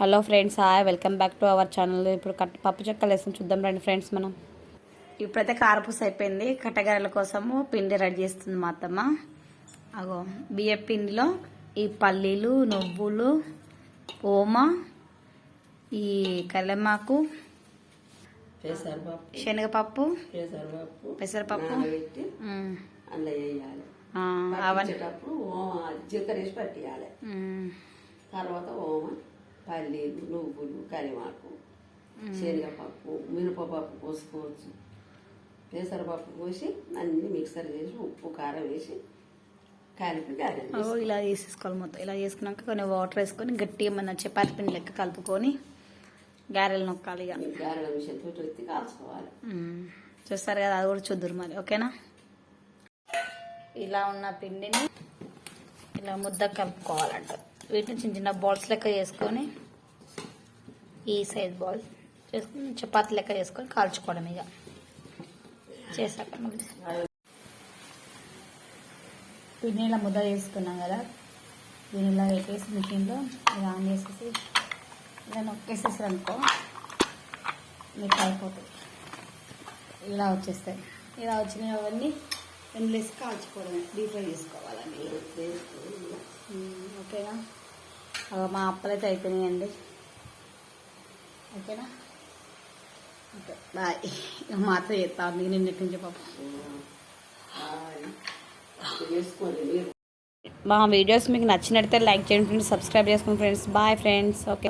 Hello friends, hi, welcome back to our channel. ఇప్పుడు పప్పు చెక్కలు వేసుకుని చూద్దాం రండి ఫ్రెండ్స్. మనం ఇప్పుడైతే కారపూస అయిపోయింది. కట్టగారెల కోసము పిండి రెడీ చేస్తుంది మా అత్తమ్మ. అగో బియ్య పిండిలో ఈ పల్లీలు, నువ్వులు, ఓమ, ఈ కల్లెమాకు, శనగపప్పు, పెసరపప్పు అవన్నీ జీలకర్ర వేసి పట్టియాలి. తర్వాత ఓమ, పల్లీలు, నువ్వులు, కరిమాకు, శనగపప్పు, మినపపప్పు పోసుకోవచ్చు. పెసరపప్పు పోసి అన్ని మిక్సర్ చేసి ఉప్పు కారం వేసి కలిపి గారెలు ఇలా వేసేసుకోవాలి. మొత్తం ఇలా చేసుకున్నాక కొన్ని వాటర్ వేసుకొని గట్టిగా మన చపాతి పిండి లెక్క కలుపుకొని గారెలు నొక్కాలి. ఇక గారెల మిషన్ తోటి ఎత్తి కాల్చుకోవాలి. చూస్తారు కదా, అది కూడా చూద్దరు మరి. ఓకేనా? ఇలా ఉన్న పిండిని ఇలా ముద్ద కలుపుకోవాలంట. వీటిని చిన్న చిన్న బాల్స్ లెక్క చేసుకొని ఈ సైజ్ బాల్ చేసుకొని చపాతీ లెక్క చేసుకొని కాల్చుకోవడం. ఇక చేశాక పిండి ఇలా ముద్ద చేసుకున్నాం కదా, దీని ఇలా పెట్టేసి మిషన్లో ఇలా ఆన్ చేసేసి ఇలా నొక్కేసేసారు అనుకో, మీకు అయిపోతుంది. ఇలా వచ్చేస్తాయి. ఇలా వచ్చినవి అవన్నీ ఎండ్లేసి కాల్చుకోవడమే, డీప్ ఫ్రై చేసుకోవాలండి. ఓకేనా? మా అప్పలైతే అయిపోయినాయండి. ఓకేనా? Okay, bye. మాత్రం చేస్తాను నిన్నటి నుంచి పాప. మా వీడియోస్ మీకు నచ్చినట్టయితే లైక్ చేయండి ఫ్రెండ్స్, సబ్స్క్రైబ్ చేసుకోండి ఫ్రెండ్స్. Bye friends. ఓకే.